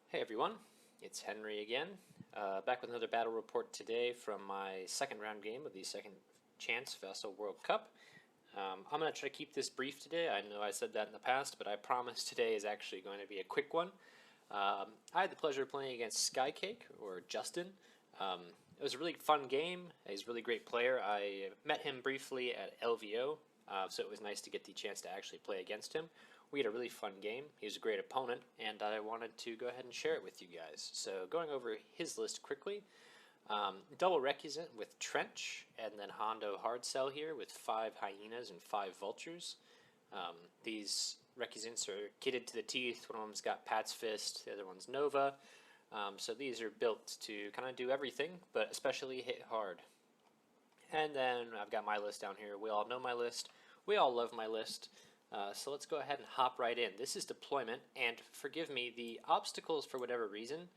Hey everyone, it's Henry again, back with another battle report today from my second round game of the Second Chance Vassal World Cup. I'm going to try to keep this brief today. I know I said that in the past, but I promise today is actually going to be a quick one. I had the pleasure of playing against Skycake, or Justin. It was a really fun game. He's a really great player. I met him briefly at LVO, so it was nice to get the chance to actually play against him. We had a really fun game. He was a great opponent, and I wanted to go ahead and share it with you guys. So going over his list quickly, double Recusant with Trench, and then Hondo Hard Cell here with 5 Hyenas and 5 Vultures. These Recusants are kitted to the teeth. One of them's got Pat's Fist, the other one's Nova. So these are built to kind of do everything, but especially hit hard. And then I've got my list down here. We all know my list. We all love my list. So let's go ahead and hop right in. This is deployment, and forgive me, the obstacles, for whatever reason,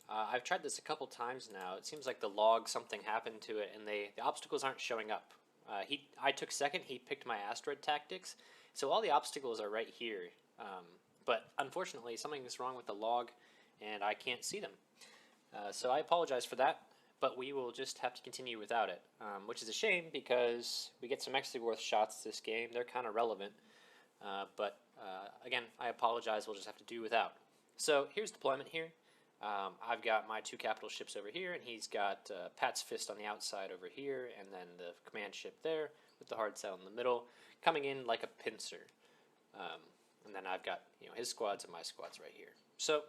I've tried this a couple times now. It seems like the log, something happened to it, and the obstacles aren't showing up. I took second, he picked my asteroid tactics, so all the obstacles are right here. But unfortunately, something's wrong with the log, and I can't see them. So I apologize for that, but we will just have to continue without it, which is a shame because we get some extra worth shots this game. They're kind of relevant. But again, I apologize. We'll just have to do without. So here's deployment here. I've got my 2 capital ships over here, and he's got Pat's Fist on the outside over here, and then the command ship there with the hard cell in the middle, coming in like a pincer. And then I've got his squads and my squads right here. So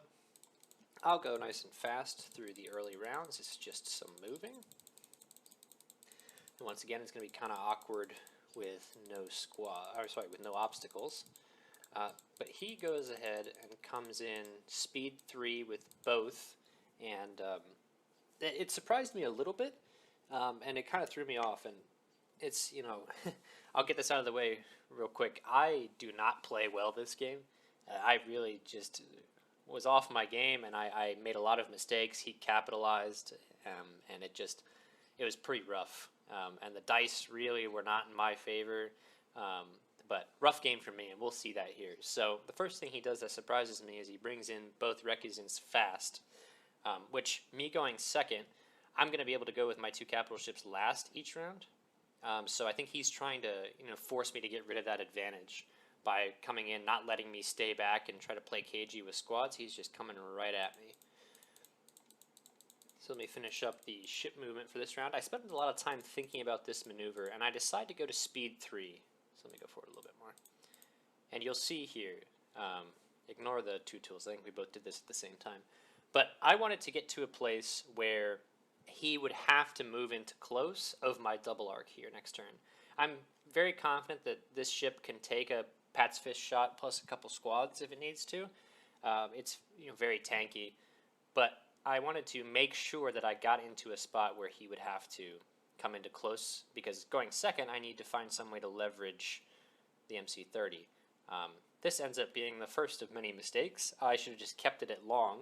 I'll go nice and fast through the early rounds. It's just some moving. And once again, it's going to be kind of awkward with with no obstacles. But he goes ahead and comes in speed 3 with both, and it surprised me a little bit, and it kind of threw me off. And it's I'll get this out of the way real quick. I do not play well this game. I really just was off my game, and I made a lot of mistakes. He capitalized, and it was pretty rough. And the dice really were not in my favor, but rough game for me, and we'll see that here. So the first thing he does that surprises me is he brings in both Recusants fast, which, me going second, I'm going to be able to go with my 2 capital ships last each round. So I think he's trying to force me to get rid of that advantage by coming in, not letting me stay back and try to play cagey with squads. He's just coming right at me. So let me finish up the ship movement for this round. I spent a lot of time thinking about this maneuver, and I decided to go to speed 3. So let me go forward a little bit more. And you'll see here, ignore the 2 tools. I think we both did this at the same time. But I wanted to get to a place where he would have to move into close of my double arc here next turn. I'm very confident that this ship can take a Pat's Fist shot plus a couple squads if it needs to. It's very tanky, but I wanted to make sure that I got into a spot where he would have to come into close, because going second, I need to find some way to leverage the MC30. This ends up being the first of many mistakes. I should have just kept it at long,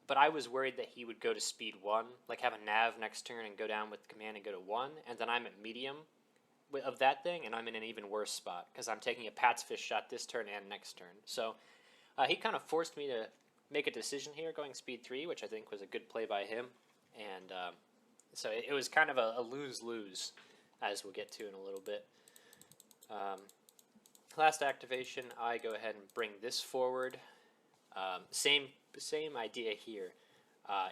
but I was worried that he would go to speed 1, like have a nav next turn and go down with command and go to 1, and then I'm at medium of that thing, and I'm in an even worse spot, because I'm taking a Pat's Fist shot this turn and next turn. So he kind of forced me to make a decision here going speed 3, which I think was a good play by him. And so it was kind of a lose-lose, as we'll get to in a little bit. Last activation, I go ahead and bring this forward. Same idea here.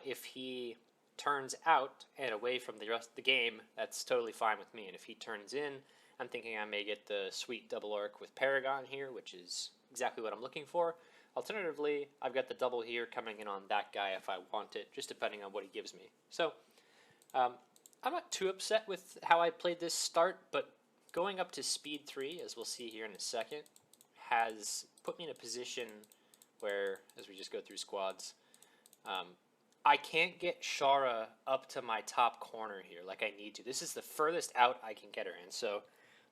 If he turns out and away from the rest of the game, that's totally fine with me. And if he turns in, I'm thinking I may get the sweet double arc with Paragon here, which is exactly what I'm looking for. Alternatively, I've got the double here coming in on that guy if I want it, just depending on what he gives me. So I'm not too upset with how I played this start, but going up to speed 3, as we'll see here in a second, has put me in a position where, as we just go through squads, I can't get Shara up to my top corner here like I need to. This is the furthest out I can get her, and so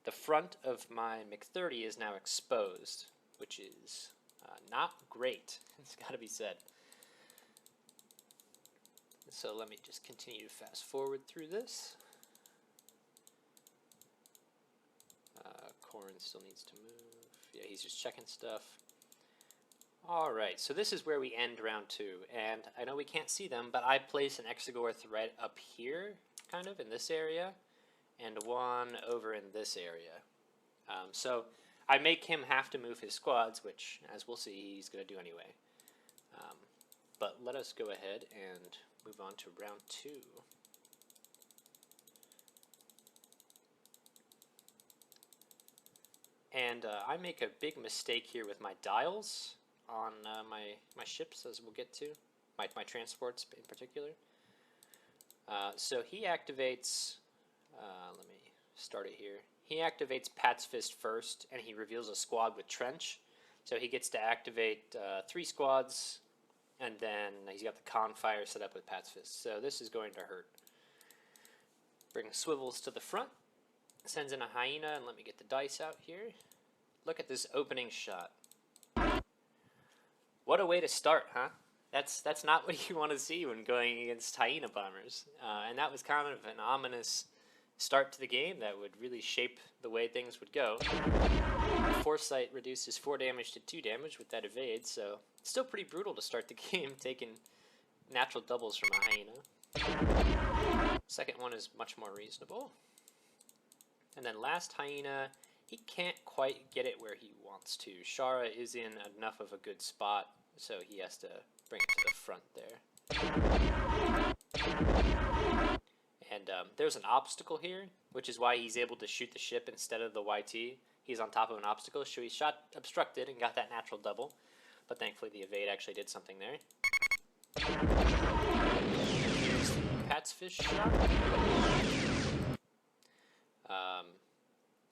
the front of my MiG-30 is now exposed, which is not great. It's got to be said. So let me just continue to fast forward through this. Corrin still needs to move. Yeah, he's just checking stuff. Alright, so this is where we end round 2, and I know we can't see them, but I place an Exegorth right up here, kind of, in this area, and one over in this area. So I make him have to move his squads, which, as we'll see, he's going to do anyway. But let us go ahead and move on to round 2. And I make a big mistake here with my dials on my ships, as we'll get to, my transports in particular. So he activates, let me start it here. He activates Pat's Fist first, and he reveals a squad with Trench. So he gets to activate 3 squads, and then he's got the Confire set up with Pat's Fist. So this is going to hurt. Bring Swivels to the front. Sends in a Hyena, and let me get the dice out here. Look at this opening shot. What a way to start, huh? That's not what you want to see when going against Hyena Bombers. And that was kind of an ominous start to the game that would really shape the way things would go. Foresight reduces 4 damage to 2 damage with that evade, so it's still pretty brutal to start the game, taking natural doubles from a Hyena. Second one is much more reasonable. And then last Hyena, he can't quite get it where he wants to. Shara is in enough of a good spot, so he has to bring it to the front there. And there's an obstacle here, which is why he's able to shoot the ship instead of the YT. He's on top of an obstacle, so he shot obstructed and got that natural double. But thankfully the evade actually did something there. Here's the Pat's Fish shot.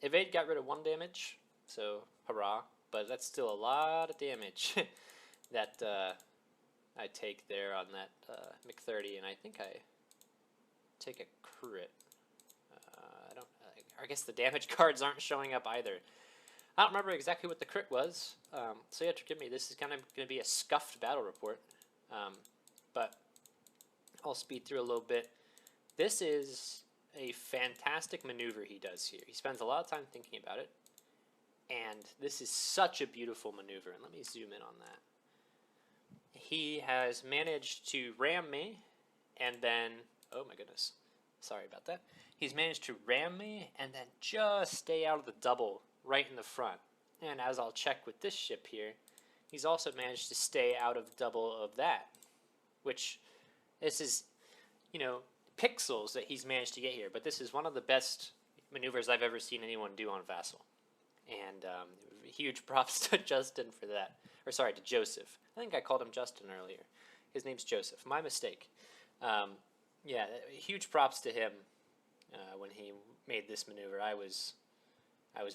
Evade got rid of 1 damage, so hurrah. But that's still a lot of damage that I take there on that MiG-30, and I think I take a crit. I guess the damage cards aren't showing up either. I don't remember exactly what the crit was, so you have to forgive me. This is kind of going to be a scuffed battle report, but I'll speed through a little bit. This is a fantastic maneuver he does here. He spends a lot of time thinking about it, and this is such a beautiful maneuver. And let me zoom in on that. He has managed to ram me, and then, oh my goodness, sorry about that. He's managed to ram me and then just stay out of the double right in the front. And as I'll check with this ship here, he's also managed to stay out of double of that, which this is, you know, pixels that he's managed to get here. But this is one of the best maneuvers I've ever seen anyone do on Vassal. And huge props to Justin for that. Or sorry, to Joseph. I think I called him Justin earlier. His name's Joseph. My mistake. Yeah, huge props to him when he made this maneuver. I was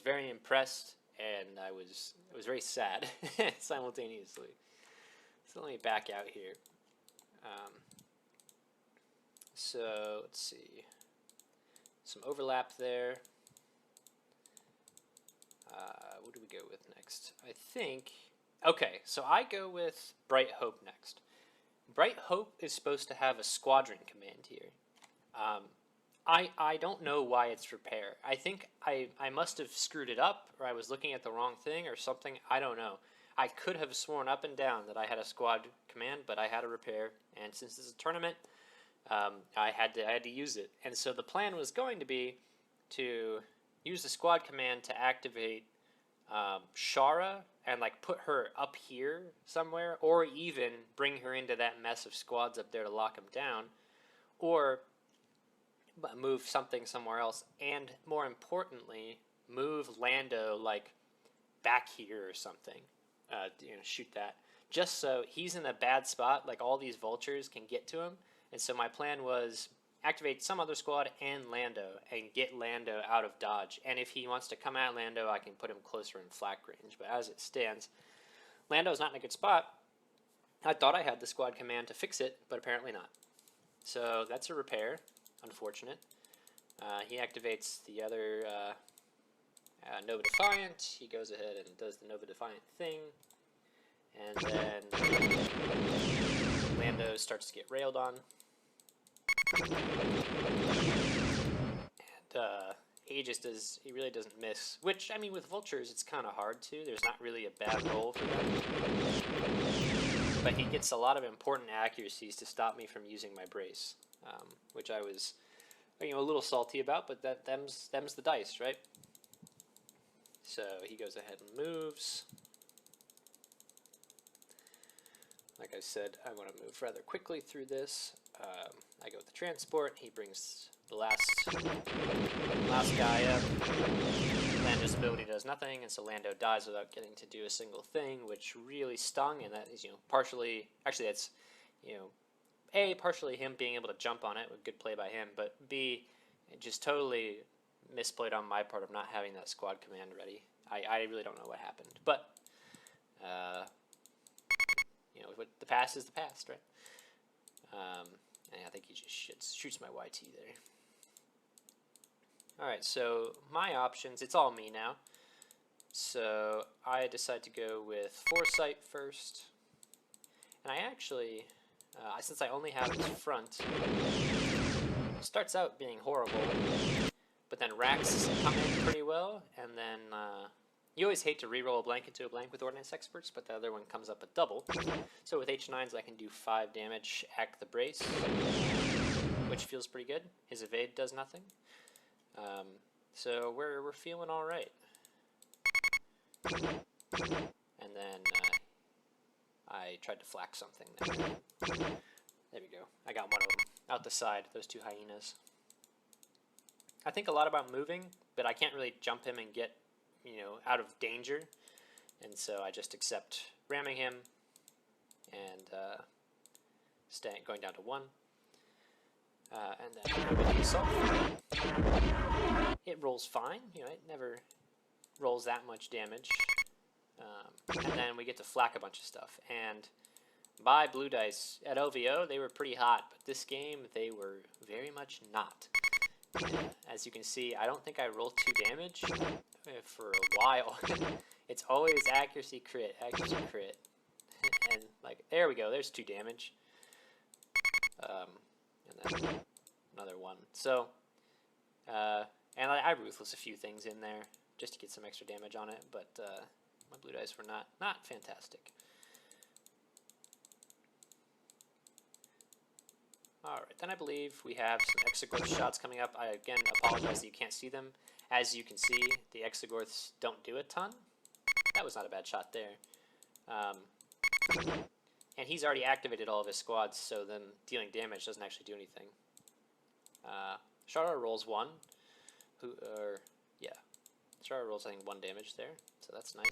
very impressed, and I was very sad simultaneously. So let me back out here. So let's see, some overlap there. What do we go with next? I think, okay, so I go with Bright Hope next. Bright Hope is supposed to have a squadron command here. I don't know why it's repair. I think I must have screwed it up, or I was looking at the wrong thing or something. I don't know. I could have sworn up and down that I had a squad command, but I had a repair, and since this is a tournament, I had to use it. And so the plan was going to be to use the squad command to activate Shara and like put her up here somewhere, or even bring her into that mess of squads up there to lock him down, or move something somewhere else, and more importantly, move Lando like back here or something. Shoot that, just so he's in a bad spot, like all these vultures can get to him. And so my plan was activate some other squad and Lando, and get Lando out of dodge. And if he wants to come at Lando, I can put him closer in flak range. But as it stands, Lando's not in a good spot. I thought I had the squad command to fix it, but apparently not. So that's a repair. Unfortunate. He activates the other Nova Defiant. He goes ahead and does the Nova Defiant thing. And then Lando starts to get railed on. And he really doesn't miss. Which, I mean, with vultures, it's kind of hard to. There's not really a bad roll for them. but he gets a lot of important accuracies to stop me from using my brace, which I was, a little salty about, but them's the dice, right? So he goes ahead and moves. Like I said, I want to move rather quickly through this. I go with the transport. He brings the last guy up. Lando's ability does nothing, and so Lando dies without getting to do a single thing, which really stung. And that is, partially, actually, that's, A, partially him being able to jump on it, good play by him, but B, just totally misplayed on my part of not having that squad command ready. I really don't know what happened, but the past is the past, right? And I think he just shoots my YT there. Alright, so my options, it's all me now. So I decide to go with Foresight first. And I actually, since I only have his front, it starts out being horrible. But then racks come in pretty well, and then you always hate to reroll a blank into a blank with Ordnance Experts, but the other one comes up a double. So with H9s I can do 5 damage, act the brace, which feels pretty good. His evade does nothing. So we're feeling all right. And then I tried to flak something there. There we go. I got one of them out the side, those 2 hyenas. I think a lot about moving, but I can't really jump him and get, out of danger. And so I just accept ramming him and going down to 1. And then with the assault. It rolls fine, it never rolls that much damage. And then we get to flak a bunch of stuff. And by blue dice, at OVO, they were pretty hot, but this game, they were very much not. As you can see, I don't think I rolled 2 damage for a while. It's always accuracy crit, and like, there we go, there's 2 damage. And then another 1. So, and I ruthless a few things in there just to get some extra damage on it, but my blue dice were not fantastic. Alright, then I believe we have some Exegorth shots coming up. I again apologize that you can't see them. As you can see, the Exegorths don't do a ton. That was not a bad shot there. And he's already activated all of his squads, so them dealing damage doesn't actually do anything. Shara rolls 1. Shara rolls, I think, 1 damage there, so that's nice.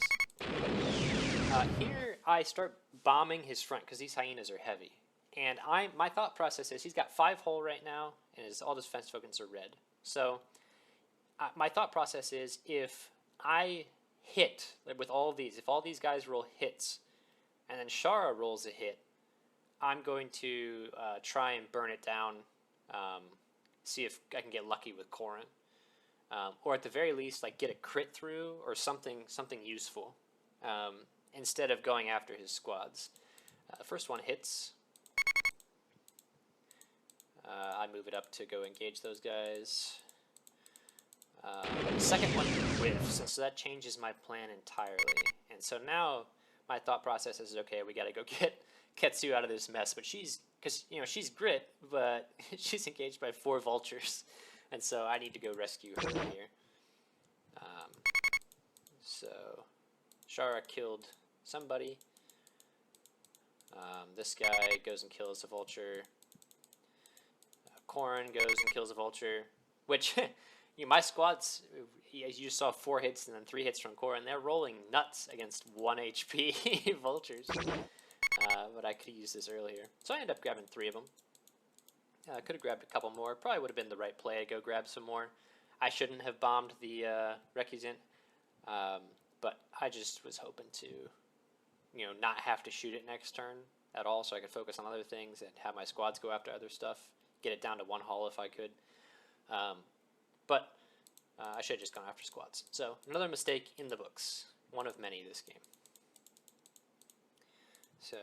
Here, I start bombing his front, because these hyenas are heavy. And my thought process is he's got 5 hull right now, and all his defense tokens are red. So my thought process is if I hit with all these, if all these guys roll hits, and then Shara rolls a hit, I'm going to try and burn it down, see if I can get lucky with Corrin. Or at the very least, like, get a crit through or something useful, instead of going after his squads. The first one hits. I move it up to go engage those guys. Second one whiffs, and so that changes my plan entirely. And so now my thought process is, okay, we got to go get Ketsu out of this mess. But she's grit, but she's engaged by 4 vultures, and so I need to go rescue her here. So Shara killed somebody. This guy goes and kills a vulture. Corrin goes and kills a vulture, which my squads, as you saw, 4 hits and then 3 hits from Corrin. They're rolling nuts against 1 HP vultures, but I could have used this earlier. So I ended up grabbing 3 of them. I could have grabbed a couple more. Probably would have been the right play to go grab some more. I shouldn't have bombed the Recusant, but I just was hoping to, not have to shoot it next turn at all, so I could focus on other things and have my squads go after other stuff. Get it down to 1 hull if I could. But I should have just gone after squads. So another mistake in the books. One of many this game. So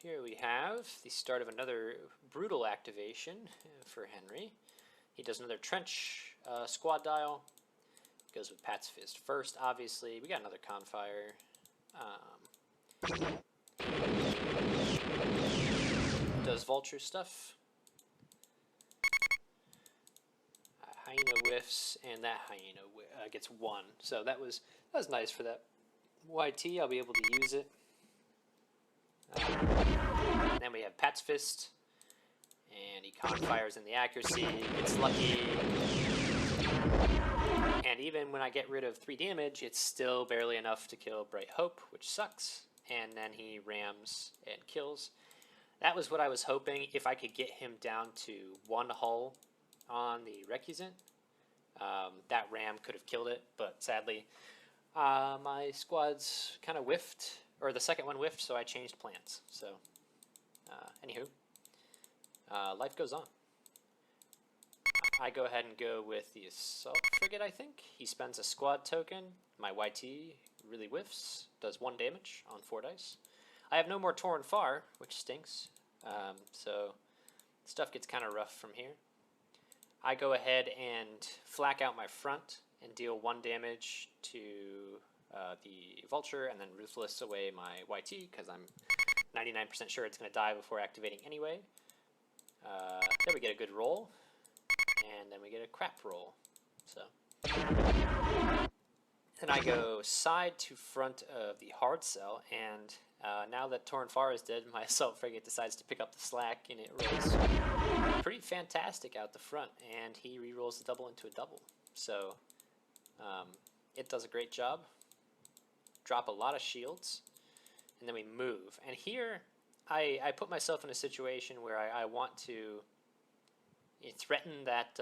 here we have the start of another brutal activation for Henry. He does another trench squad dial. Goes with Pat's Fist first, obviously. We got another Confire. does vulture stuff. Hyena whiffs, and that hyena gets 1. So that was nice for that YT. I'll be able to use it. Then we have Pat's Fist, and he fires in the accuracy, gets lucky. And even when I get rid of 3 damage, it's still barely enough to kill Bright Hope, which sucks. And then he rams and kills. That was what I was hoping, if I could get him down to 1 hull on the Recusant. That ram could have killed it, but sadly, my squads kind of whiffed, or the second one whiffed, so I changed plans. So, anywho, life goes on. I go ahead and go with the Assault Frigate, I think. He spends a squad token. My YT really whiffs, does 1 damage on 4 dice. I have no more Torn Far, which stinks. So stuff gets kind of rough from here. I go ahead and flak out my front and deal 1 damage to the Vulture, and then Ruthless away my YT, because I'm 99% sure it's going to die before activating anyway. There we get a good roll, and then we get a crap roll. So, then I go side to front of the hard cell, and now that Torn Far is dead, my Assault Frigate decides to pick up the slack, and it rolls pretty fantastic out the front, and he rerolls the double into a double. So it does a great job. Drop a lot of shields, and then we move. And here I put myself in a situation where I want to threaten that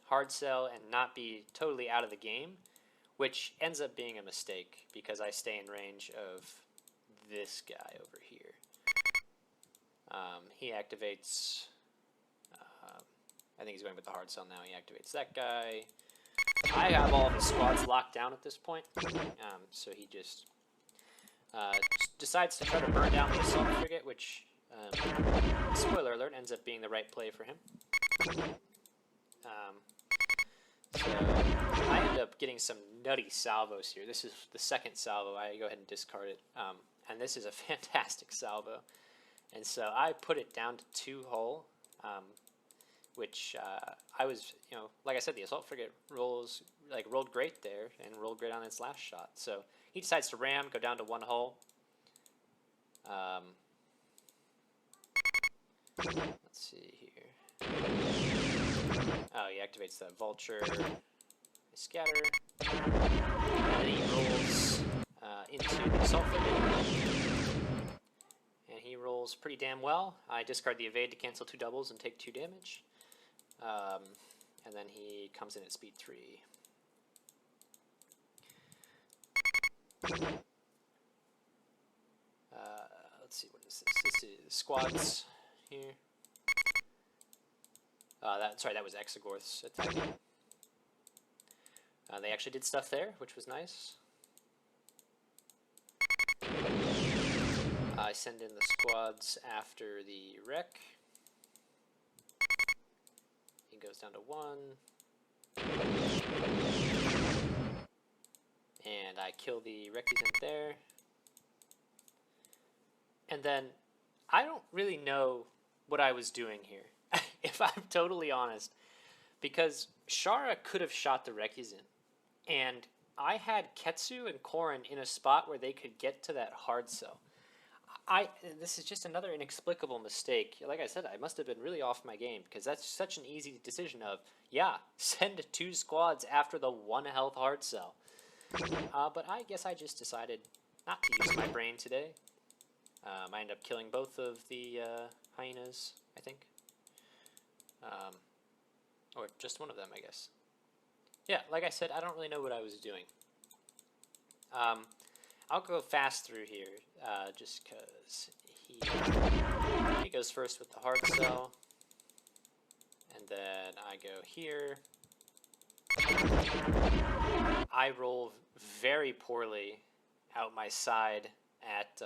hard cell and not be totally out of the game, which ends up being a mistake because I stay in range of this guy over here. He activates, I think he's going with the hard cell now. He activates that guy. I have all of his squads locked down at this point, so he just decides to try to burn down the Assault Frigate, which, spoiler alert, ends up being the right play for him. So I end up getting some nutty salvos here. This is the second salvo. I go ahead and discard it, and this is a fantastic salvo. And so I put it down to 2 hull, which I was, like I said, the Assault Frigate rolled great there and rolled great on its last shot. So he decides to ram, go down to 1 hull. Let's see here. Oh, he activates that Vulture. Scatter. And then he rolls into the Assault Frigate. And he rolls pretty damn well. I discard the Evade to cancel 2 doubles and take 2 damage. And then he comes in at speed 3. Let's see, what is this? This is squads here. That was Exegorth's attacking. They actually did stuff there, which was nice. I send in the squads after the wreck. He goes down to 1. And I kill the Recusant there. And then I don't really know what I was doing here, if I'm totally honest, because Shara could have shot the Recusant, and I had Ketsu and Korin in a spot where they could get to that hard cell. This is just another inexplicable mistake. Like I said, I must have been really off my game, because that's such an easy decision of, yeah, send 2 squads after the 1 health hard cell. But I guess I just decided not to use my brain today. I end up killing both of the hyenas, I think. Or just one of them, I guess. Yeah, like I said, I don't really know what I was doing. I'll go fast through here, just because he goes first with the hard cell. And then I go here. I roll very poorly out my side at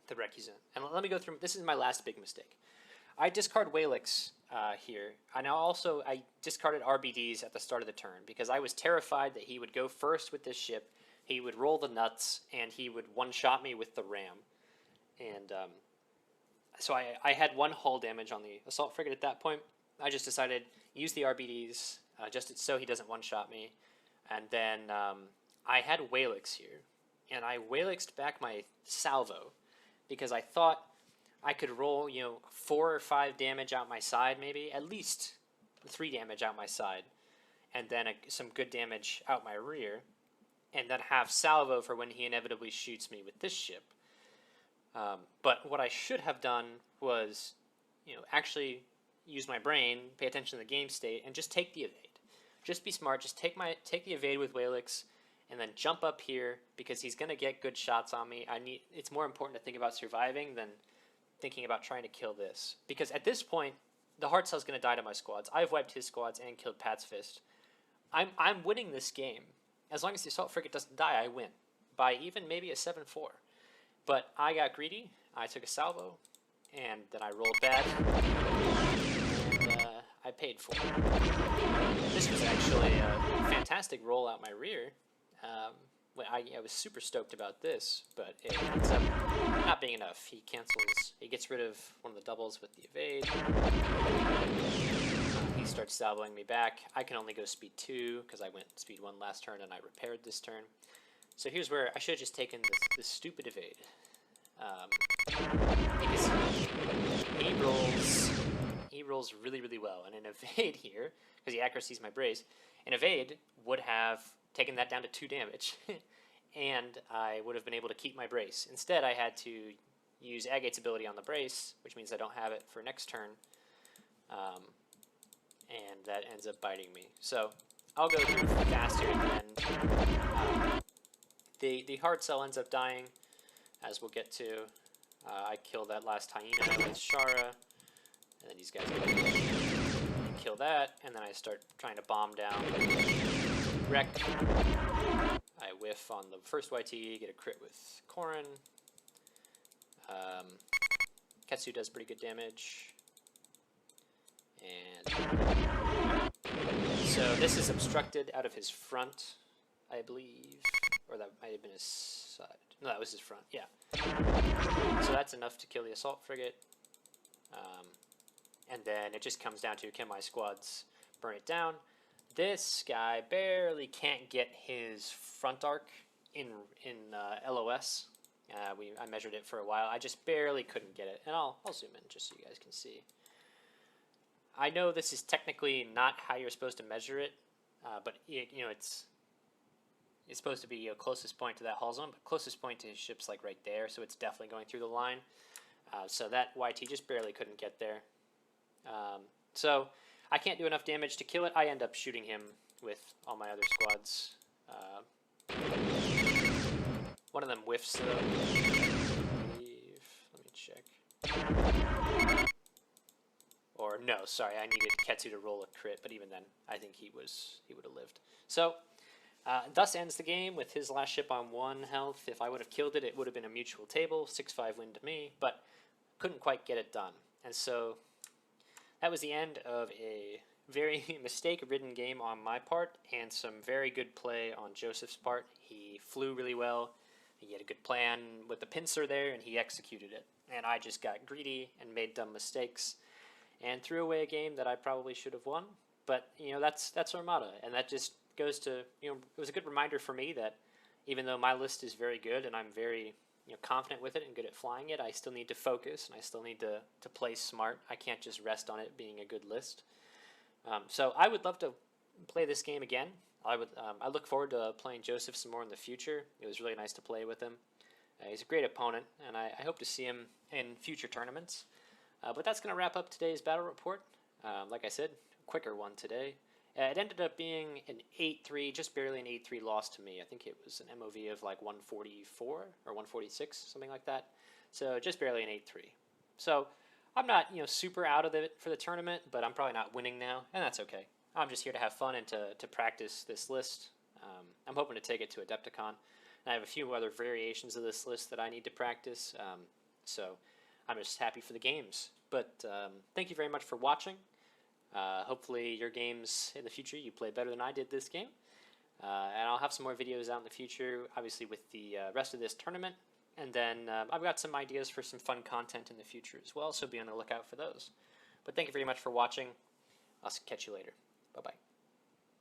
the Recusant. And let me go through, this is my last big mistake. I discard Whalix here. And I discarded RBDs at the start of the turn because I was terrified that he would go first with this ship, he would roll the nuts, and he would one-shot me with the ram. And So I had 1 hull damage on the assault frigate at that point. I just decided use the RBDs just so he doesn't one-shot me. And then I had Whalix here, and I Whalixed back my salvo because I thought I could roll 4 or 5 damage out my side, maybe at least 3 damage out my side, and then some good damage out my rear, and then have salvo for when he inevitably shoots me with this ship. But what I should have done was, actually use my brain, pay attention to the game state, and just take the evade. Just be smart. Just take the evade with Whalix, and then jump up here because he's gonna get good shots on me. It's more important to think about surviving than thinking about trying to kill this, because at this point the hard cell's gonna die to my squads. I've wiped his squads and killed Pat's Fist. I'm winning this game. As long as the assault frigate doesn't die, I win by even maybe a 7-4. But I got greedy. I took a salvo, and then I rolled bad, and I paid for it. This was actually a fantastic roll out my rear. I was super stoked about this, but it ends up not being enough. He cancels. He gets rid of one of the doubles with the evade. He starts salvoing me back. I can only go speed 2 because I went speed 1 last turn and I repaired this turn. So here's where I should have just taken this stupid evade. Because he rolls really, really well. And an evade here, because he accuracies my brace, an evade would have taken that down to 2 damage. And I would have been able to keep my brace. Instead, I had to use Agate's ability on the brace, which means I don't have it for next turn. And that ends up biting me. So I'll go through fast here at the end. The hard cell ends up dying, as we'll get to. I kill that last hyena with Shara, and then these guys kill that, and then I start trying to bomb down Wreck. I whiff on the first YT, get a crit with Corrin. Ketsu does pretty good damage. And so this is obstructed out of his front, I believe. Or that might have been his side. No, that was his front, yeah. So that's enough to kill the assault frigate. And then it just comes down to, can my squads burn it down? This guy barely can't get his front arc in LOS. I measured it for a while. I just barely couldn't get it. And I'll zoom in just so you guys can see. I know this is technically not how you're supposed to measure it, but it's supposed to be closest point to that hull zone, but closest point to his ship's like right there, so it's definitely going through the line. So that YT just barely couldn't get there. So I can't do enough damage to kill it. I end up shooting him with all my other squads. One of them whiffs though. Let me check. Or no, sorry, I needed Ketsu to roll a crit, but even then, I think he would have lived. So, thus ends the game with his last ship on 1 health. If I would have killed it, it would have been a mutual table, 6-5 win to me, but couldn't quite get it done. And so, that was the end of a very mistake-ridden game on my part, and some very good play on Joseph's part. He flew really well. He had a good plan with the pincer there, and he executed it. And I just got greedy and made dumb mistakes, and threw away a game that I probably should have won. But, that's Armada, and that just goes to, it was a good reminder for me that even though my list is very good and I'm very, confident with it and good at flying it, I still need to focus, and I still need to play smart. I can't just rest on it being a good list. So I would love to play this game again. I look forward to playing Joseph some more in the future. It was really nice to play with him. He's a great opponent, and I hope to see him in future tournaments. But that's going to wrap up today's battle report. Like I said, quicker one today. It ended up being an 8-3, just barely an 8-3 loss to me. I think it was an MOV of like 144 or 146, something like that. So just barely an 8-3. So I'm not, super out of it for the tournament, but I'm probably not winning now, and that's okay. I'm just here to have fun and to practice this list. I'm hoping to take it to Adepticon. And I have a few other variations of this list that I need to practice. So I'm just happy for the games. But thank you very much for watching. Hopefully your games in the future you play better than I did this game. And I'll have some more videos out in the future, obviously with the rest of this tournament. And then I've got some ideas for some fun content in the future as well, so be on the lookout for those. But thank you very much for watching. I'll catch you later. Bye-bye.